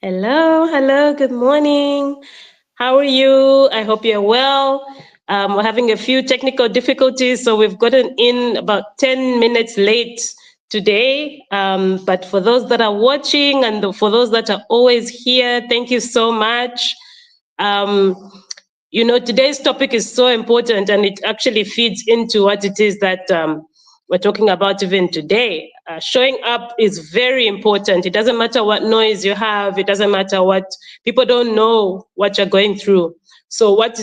Hello, hello, good morning. How are you? I hope you're well. We're having a few technical difficulties, so we've gotten in about 10 minutes late today. But for those that are watching and for those that are always here, thank you so much. Um, today's topic is so important and it actually feeds into what it is that we're talking about even today. Showing up is very important. It doesn't matter what noise you have, it doesn't matter what people don't know what you're going through. So but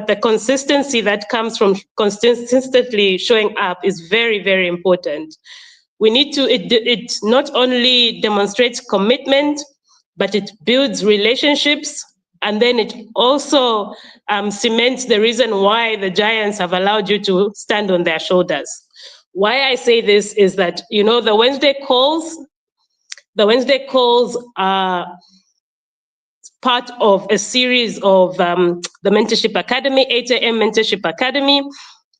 the consistency that comes from consistently showing up is very, very important. We need to, it not only demonstrates commitment, but it builds relationships, and then it also cements the reason why the giants have allowed you to stand on their shoulders. Why I say this is that, the Wednesday calls are part of a series of the Mentorship Academy, 8 a.m. Mentorship Academy.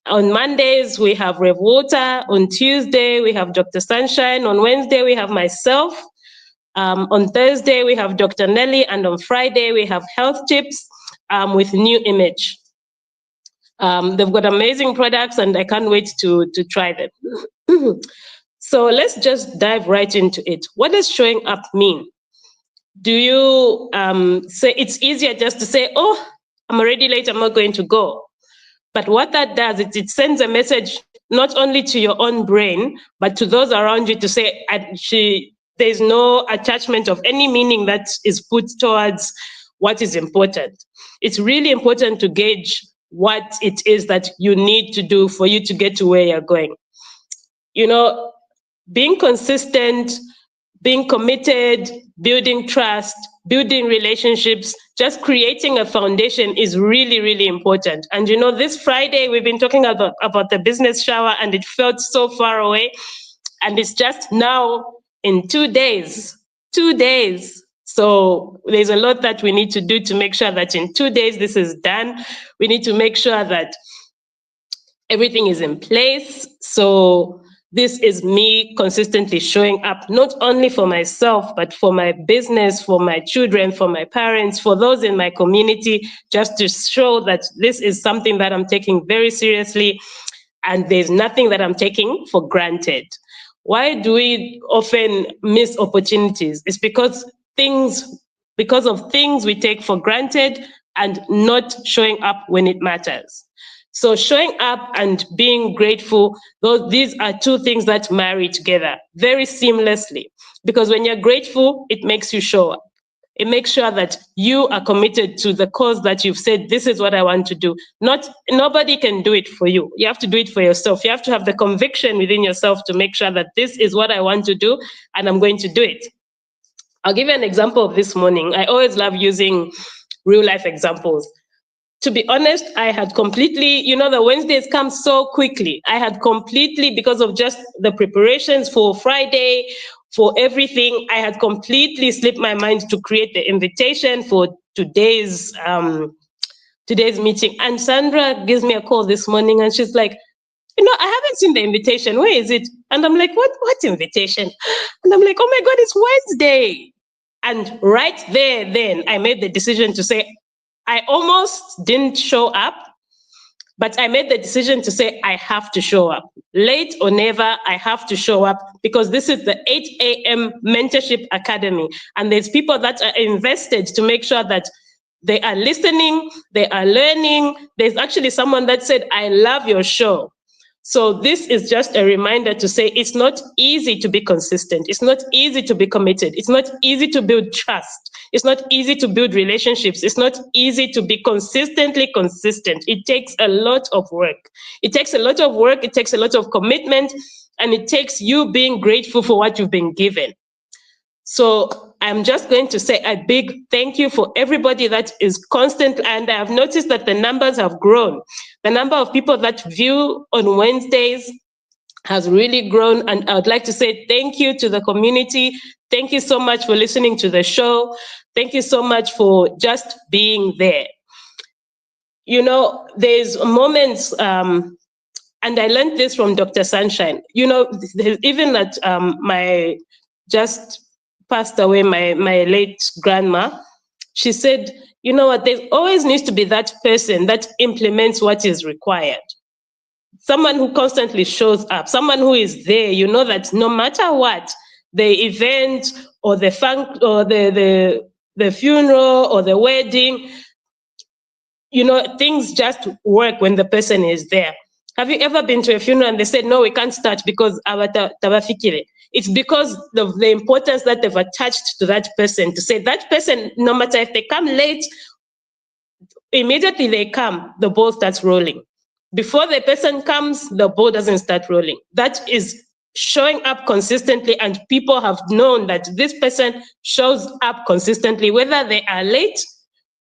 On Mondays, we have Rev Water. On Tuesday, we have Dr. Sunshine. On Wednesday, we have myself. On Thursday, we have Dr. Nelly. And on Friday, we have Health Tips with New Image. They've got amazing products, and I can't wait to try them. So let's just dive right into it. What does showing up mean? Do you say it's easier just to say, oh, I'm already late, I'm not going to go? But what that does is it sends a message not only to your own brain, but to those around you to say, there's no attachment of any meaning that is put towards what is important. It's really important to gauge what it is that you need to do for you to get to where you're going. Being consistent, being committed, building trust, building relationships, just creating a foundation is really, really important. And this Friday, we've been talking about the business shower, and it felt so far away. And it's just now in 2 days. 2 days. So there's a lot that we need to do to make sure that in 2 days this is done. We need to make sure that everything is in place. So this is me consistently showing up, not only for myself, but for my business, for my children, for my parents, for those in my community, just to show that this is something that I'm taking very seriously, and there's nothing that I'm taking for granted. Why do we often miss opportunities? It's because of things we take for granted and not showing up when it matters. So showing up and being grateful, these are two things that marry together very seamlessly. Because when you're grateful, it makes you show up. It makes sure that you are committed to the cause that you've said, this is what I want to do. Nobody can do it for you. You have to do it for yourself. You have to have the conviction within yourself to make sure that this is what I want to do, and I'm going to do it. I'll give you an example of this morning. I always love using real life examples. To be honest, I had completely, the Wednesdays come so quickly. I had completely, because of just the preparations for Friday, for everything, I had completely slipped my mind to create the invitation for today's meeting. And Sandra gives me a call this morning and she's like, I haven't seen the invitation. Where is it? And I'm like, what invitation? And I'm like, oh my God, it's Wednesday. And right there, then I made the decision to say, I almost didn't show up, but I made the decision to say, I have to show up. Late or never, I have to show up, because this is the 8 a.m. Mentorship Academy. And there's people that are invested to make sure that they are listening, they are learning. There's actually someone that said, I love your show. So this is just a reminder to say it's not easy to be consistent. It's not easy to be committed. It's not easy to build trust. It's not easy to build relationships. It's not easy to be consistently consistent. It takes a lot of work. It takes a lot of work. It takes a lot of commitment, and it takes you being grateful for what you've been given. So I'm just going to say a big thank you for everybody that is constant. And I've noticed that the numbers have grown. The number of people that view on Wednesdays has really grown. And I would like to say thank you to the community. Thank you so much for listening to the show. Thank you so much for just being there. There's moments, and I learned this from Dr. Sunshine. Even at my just passed away, my late grandma, she said, you know what, there always needs to be that person that implements what is required. Someone who constantly shows up, someone who is there, you know that no matter what, the event or the or the funeral or the wedding, you know, things just work when the person is there. Have you ever been to a funeral and they said, no, we can't start because tabafikire? It's because of the importance that they've attached to that person, to say that person, no matter if they come late, immediately they come, the ball starts rolling. Before the person comes, the ball doesn't start rolling. That is showing up consistently, and people have known that this person shows up consistently, whether they are late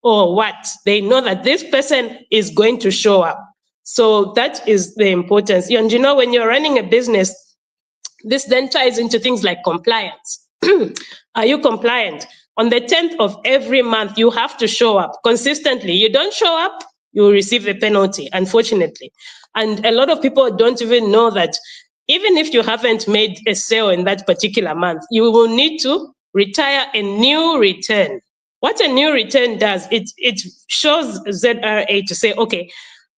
or what. They know that this person is going to show up. So that is the importance. And you know, when you're running a business, this then ties into things like compliance. Are you compliant? On the 10th of every month, you have to show up consistently. You don't show up, you will receive a penalty, unfortunately. And a lot of people don't even know that even if you haven't made a sale in that particular month, you will need to retire a new return. What a new return does, it shows ZRA to say, okay,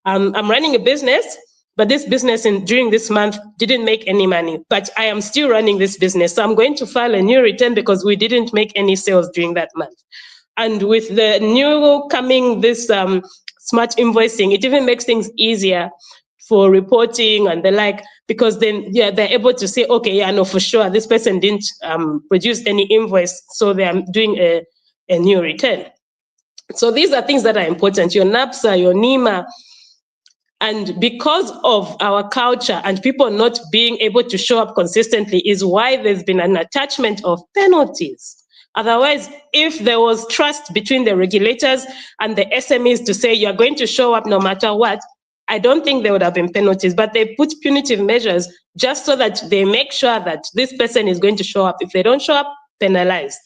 I'm running a business, but this business during this month didn't make any money, but I am still running this business. So I'm going to file a new return because we didn't make any sales during that month. And with the new coming, this smart invoicing, it even makes things easier for reporting and the like, because then, yeah, they're able to say, okay, yeah, no, for sure, this person didn't produce any invoice, so they're doing a new return. So these are things that are important, your NAPSA, your NEMA. And because of our culture and people not being able to show up consistently is why there's been an attachment of penalties. Otherwise, if there was trust between the regulators and the SMEs to say you're going to show up no matter what, I don't think there would have been penalties, but they put punitive measures just so that they make sure that this person is going to show up. If they don't show up, penalized.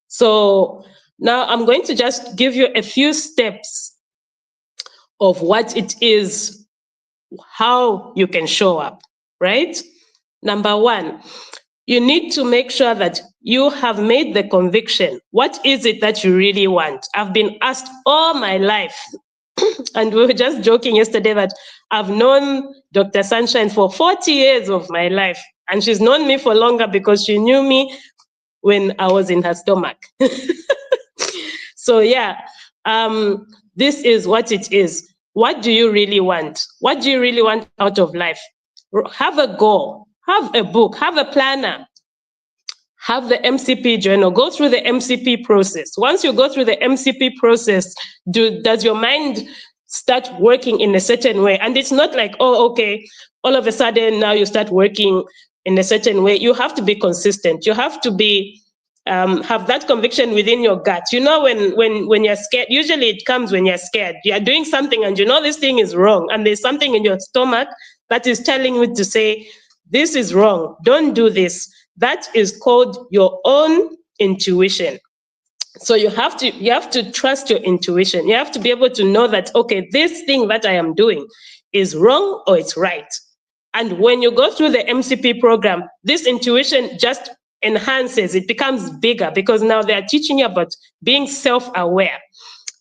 So now I'm going to just give you a few steps of what it is, how you can show up, right? Number one, you need to make sure that you have made the conviction. What is it that you really want? I've been asked all my life, and we were just joking yesterday that I've known Dr. Sunshine for 40 years of my life, and she's known me for longer because she knew me when I was in her stomach. So yeah, this is what it is. What do you really want? What do you really want out of life? Have a goal, have a book, have a planner, have the MCP journal, go through the MCP process. Once you go through the MCP process, does your mind start working in a certain way? And it's not like, oh, okay, all of a sudden now you start working in a certain way. You have to be consistent. You have to be have that conviction within your gut. You know, when you're scared, usually it comes when you're scared. You're doing something and you know this thing is wrong, and there's something in your stomach that is telling you to say, this is wrong, don't do this. That is called your own intuition. So you have to trust your intuition. You have to be able to know that, okay, this thing that I am doing is wrong or it's right. And when you go through the MCP program, this intuition just enhances, it becomes bigger, because now they are teaching you about being self-aware,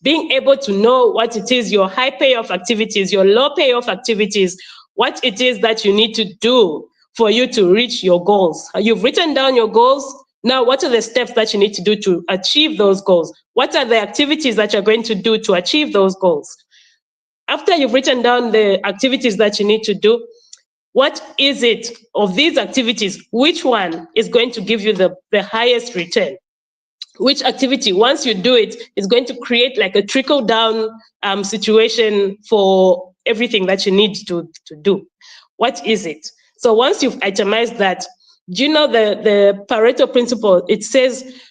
being able to know what it is, your high payoff activities, your low payoff activities, what it is that you need to do for you to reach your goals. You've written down your goals. Now, what are the steps that you need to do to achieve those goals? What are the activities that you're going to do to achieve those goals? After you've written down the activities that you need to do, what is it of these activities? Which one is going to give you the highest return? Which activity, once you do it, is going to create like a trickle-down situation for everything that you need to do? What is it? So once you've itemized that, do you know the Pareto principle? It says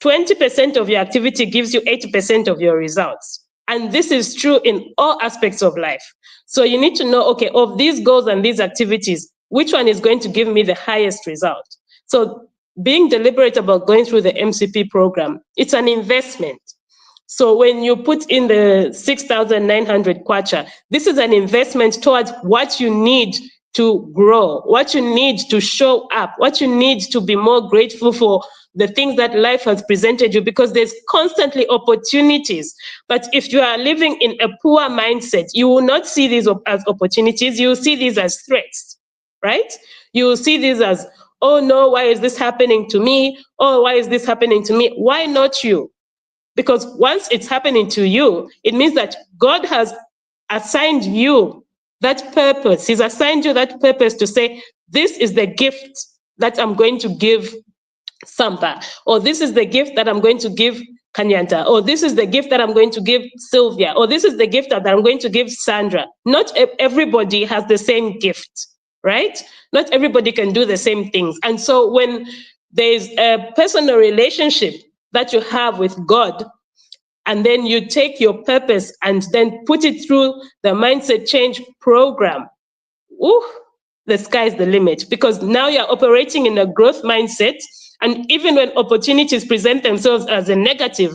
20% of your activity gives you 80% of your results. And this is true in all aspects of life. So you need to know, okay, of these goals and these activities, which one is going to give me the highest result? So being deliberate about going through the MCP program, it's an investment. So when you put in the 6,900 kwacha, this is an investment towards what you need to grow, what you need to show up, what you need to be more grateful for the things that life has presented you, because there's constantly opportunities. But if you are living in a poor mindset, you will not see these as opportunities. You will see these as threats, right? You will see these as, oh no, why is this happening to me? Oh, why is this happening to me? Why not you? Because once it's happening to you, it means that God has assigned you that purpose. He's assigned you that purpose to say, this is the gift that I'm going to give Sampa, or this is the gift that I'm going to give Kanyanta, or this is the gift that I'm going to give Sylvia, or this is the gift that I'm going to give Sandra. Not everybody has the same gift, right? Not everybody can do the same things. And so when there's a personal relationship that you have with God, and then you take your purpose and then put it through the mindset change program, ooh, the sky's the limit, because now you're operating in a growth mindset. And even when opportunities present themselves as a negative,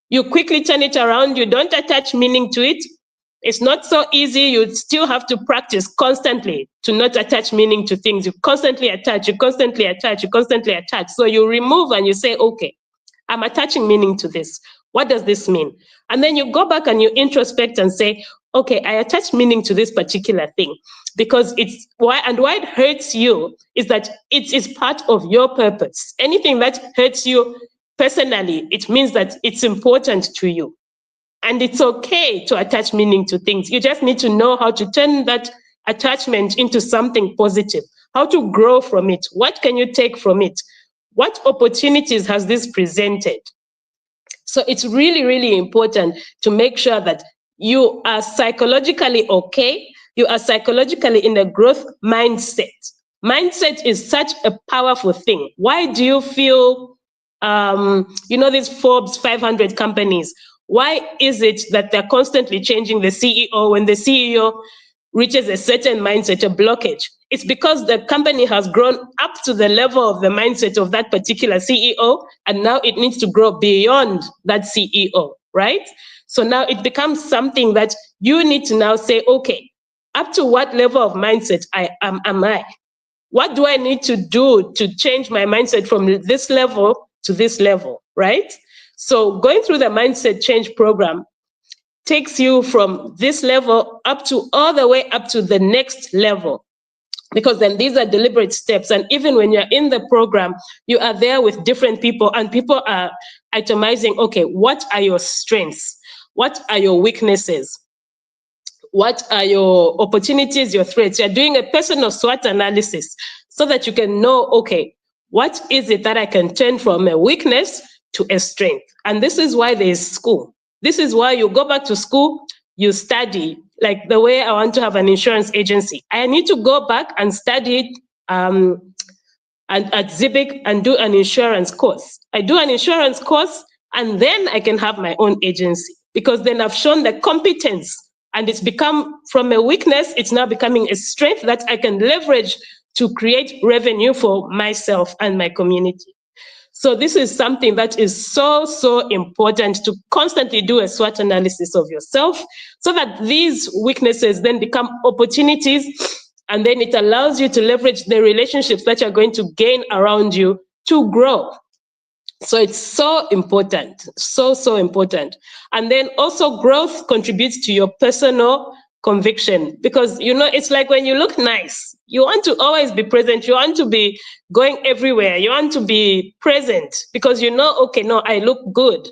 you quickly turn it around. You don't attach meaning to it. It's not so easy. You still have to practice constantly to not attach meaning to things. You constantly attach, you constantly attach, you constantly attach. So you remove and you say, okay, I'm attaching meaning to this. What does this mean? And then you go back and you introspect and say, okay, I attach meaning to this particular thing, because it's why it hurts you is that it is part of your purpose. Anything that hurts you personally, it means that it's important to you. And it's okay to attach meaning to things. You just need to know how to turn that attachment into something positive, how to grow from it. What can you take from it? What opportunities has this presented? So it's really, really important to make sure that you are psychologically okay. You are psychologically in a growth mindset. Mindset is such a powerful thing. Why do you feel, these Forbes 500 companies, why is it that they're constantly changing the CEO when the CEO reaches a certain mindset, a blockage? It's because the company has grown up to the level of the mindset of that particular CEO, and now it needs to grow beyond that CEO, right? So now it becomes something that you need to now say, okay, up to what level of mindset am I? What do I need to do to change my mindset from this level to this level, right? So going through the mindset change program takes you from this level up to all the way up to the next level, because then these are deliberate steps. And even when you're in the program, you are there with different people, and people are itemizing, okay, what are your strengths? What are your weaknesses? What are your opportunities, your threats? You're doing a personal SWOT analysis so that you can know, okay, what is it that I can turn from a weakness to a strength? And this is why there is school. This is why you go back to school, you study. Like the way I want to have an insurance agency, I need to go back and study at ZBIC and do an insurance course. I do an insurance course, and then I can have my own agency, because then I've shown the competence, and it's become from a weakness, it's now becoming a strength that I can leverage to create revenue for myself and my community. So this is something that is so, so important, to constantly do a SWOT analysis of yourself, so that these weaknesses then become opportunities, and then it allows you to leverage the relationships that you're going to gain around you to grow. So it's so important, so, so important. And then also growth contributes to your personal conviction, because, it's like when you look nice, you want to always be present. You want to be going everywhere. You want to be present because okay, no, I look good.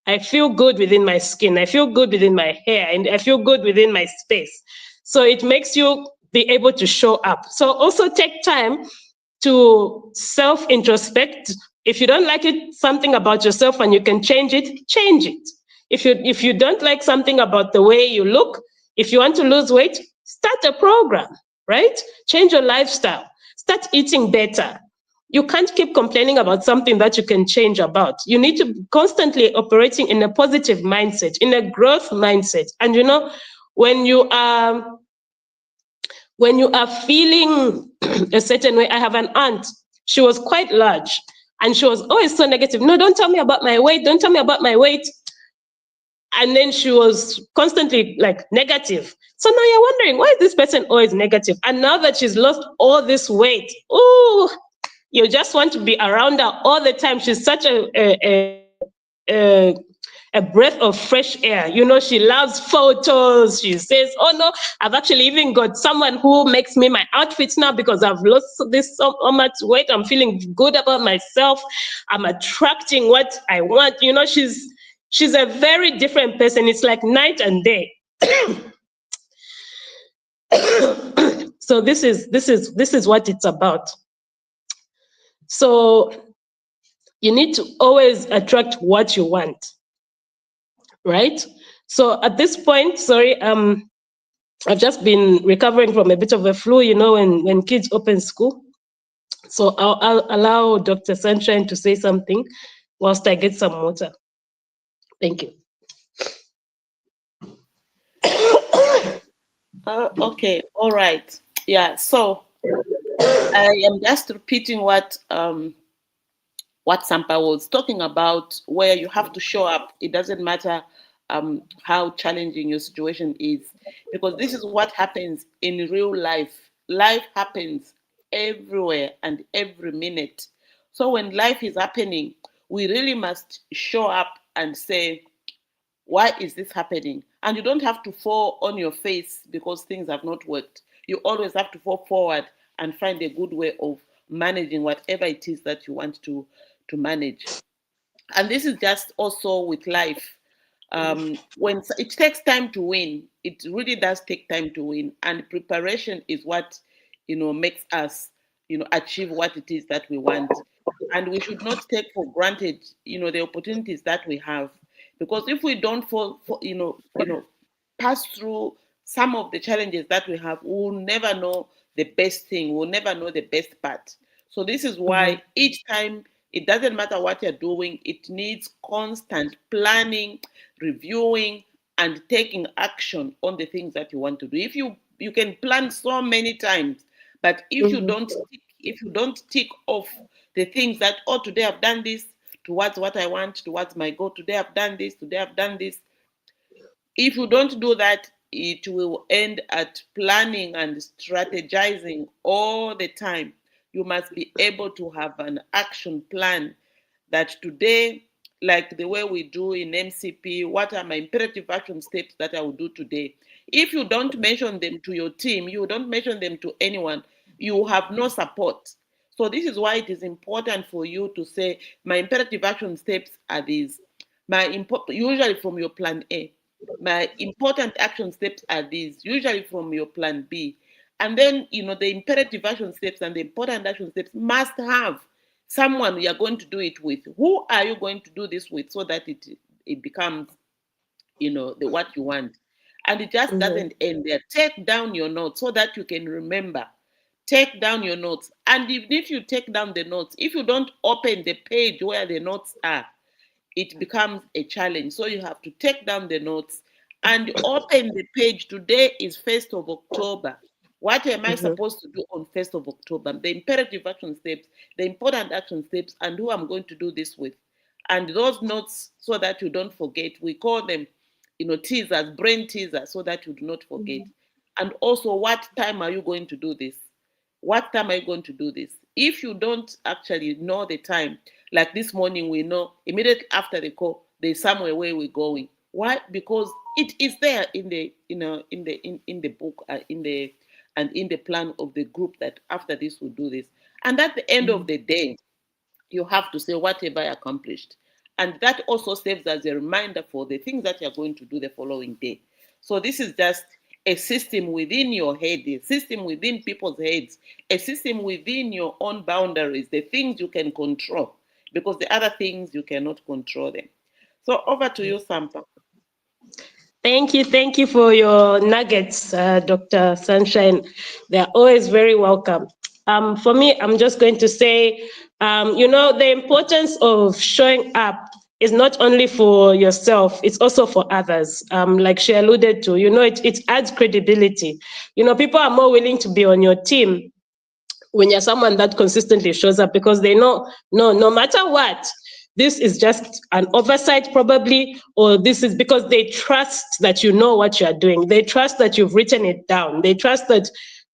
I feel good within my skin. I feel good within my hair, and I feel good within my space. So it makes you be able to show up. So also take time to self-introspect. If you don't like something about yourself and you can change it, change it. If you don't like something about the way you look, if you want to lose weight, start a program, right? Change your lifestyle. Start eating better. You can't keep complaining about something that you can change about. You need to be constantly operating in a positive mindset, in a growth mindset. And when you are feeling a certain way, I have an aunt, she was quite large, and she was always so negative. No, don't tell me about my weight. Don't tell me about my weight. And then she was constantly like negative. So now you're wondering, why is this person always negative? And now that she's lost all this weight, ooh, You just want to be around her all the time. She's such a breath of fresh air. You know, she loves photos. She says, oh no, I've actually even got someone who makes me my outfits now because I've lost this so much weight. I'm feeling good about myself. I'm attracting what I want. You know, she's a very different person. It's like night and day. So this is what it's about. So you need to always attract what you want, right? So at this point, sorry, I've just been recovering from a bit of a flu, you know, when kids open school. So I'll allow Dr. Sunshine to say something whilst I get some water. Thank you. Okay, all right. Yeah, so I am just repeating what Sampa was talking about, where you have to show up. It doesn't matter how challenging your situation is, because this is what happens in real life. Life happens everywhere and every minute. So when life is happening, we really must show up and say, why is this happening? And you don't have to fall on your face because things have not worked. You always have to fall forward and find a good way of managing whatever it is that you want to manage. And this is just also with life. When it takes time to win, it really does take time to win. And preparation is what, makes us, achieve what it is that we want. And we should not take for granted, the opportunities that we have, because if we don't pass through some of the challenges that we have, we'll never know the best thing. We'll never know the best part. So this is why each time, it doesn't matter what you're doing, it needs constant planning, reviewing, and taking action on the things that you want to do. If you can plan so many times, but if you don't tick off the things that, oh, today I've done this towards what I want, towards my goal, today I've done this, today I've done this. If you don't do that, it will end at planning and strategizing all the time. You must be able to have an action plan that today, like the way we do in MCP, what are my imperative action steps that I will do today? If you don't mention them to your team, you don't mention them to anyone, you have no support. So this is why it is important for you to say, my imperative action steps are these. Usually from your plan A. My important action steps are these, usually from your plan B. And then, the imperative action steps and the important action steps must have someone you are going to do it with. Who are you going to do this with so that it becomes, the what you want? And it just doesn't end there. Take down your notes so that you can remember. Take down your notes. And even if you take down the notes, if you don't open the page where the notes are, it becomes a challenge. So you have to take down the notes and open the page. Today is 1st of October. What am I supposed to do on 1st of October? The imperative action steps, the important action steps, and who I'm going to do this with. And those notes, so that you don't forget, we call them, teasers, brain teasers, so that you do not forget. And also, what time are you going to do this? What time are you going to do this? If you don't actually know the time, like this morning, we know immediately after the call, there's somewhere where we're going. Why? Because it is there in the in the book, in the plan of the group, that after this we'll do this. And at the end of the day, you have to say, what have I accomplished? And that also serves as a reminder for the things that you're going to do the following day. So this is just a system within your head, a system within people's heads, a system within your own boundaries, the things you can control, because the other things you cannot control them. So over to you, Sampa. Thank you for your nuggets, Dr. Sunshine. They're always very welcome. For me, I'm just going to say, the importance of showing up is not only for yourself, it's also for others. Like she alluded to, it adds credibility. People are more willing to be on your team when you're someone that consistently shows up, because they know, no matter what, this is just an oversight probably, or this is because they trust that you know what you're doing. They trust that you've written it down. They trust that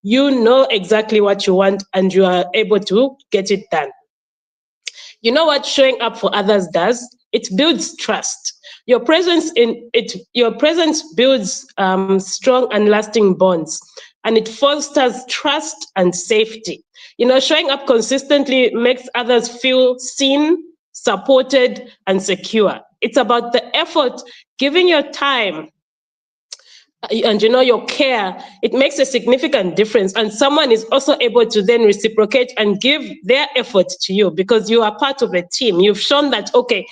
you know exactly what you want and you are able to get it done. You know what showing up for others does? It builds trust. Your presence builds strong and lasting bonds, and it fosters trust and safety. You know, showing up consistently makes others feel seen, supported, and secure. It's about the effort, giving your time, and you know your care. It makes a significant difference, and someone is also able to then reciprocate and give their effort to you because you are part of a team. You've shown that, okay,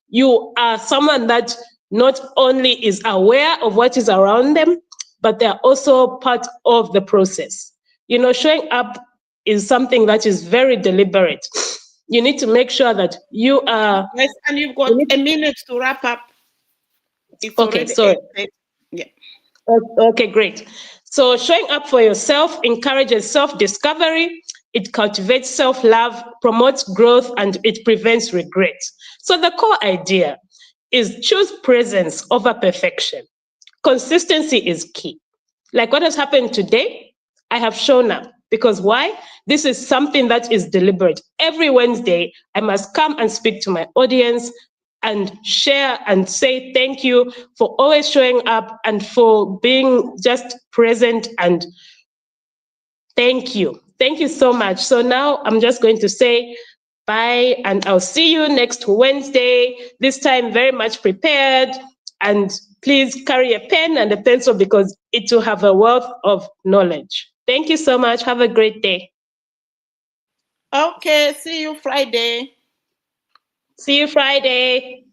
you are someone that not only is aware of what is around them, but they're also part of the process. You know, showing up is something that is very deliberate. You need to make sure that you are. Yes, and you've got a minute to wrap up. It's Okay, already sorry. 8:30. Yeah. Okay, great. So showing up for yourself encourages self-discovery, it cultivates self-love, promotes growth, and it prevents regret. So the core idea is choose presence over perfection. Consistency is key. Like what has happened today, I have shown up. Because why? This is something that is deliberate. Every Wednesday, I must come and speak to my audience and share and say thank you for always showing up and for being just present, and thank you. Thank you so much. So now I'm just going to say bye, and I'll see you next Wednesday, this time very much prepared. And please carry a pen and a pencil because it will have a wealth of knowledge. Thank you so much. Have a great day. Okay, see you Friday. See you Friday.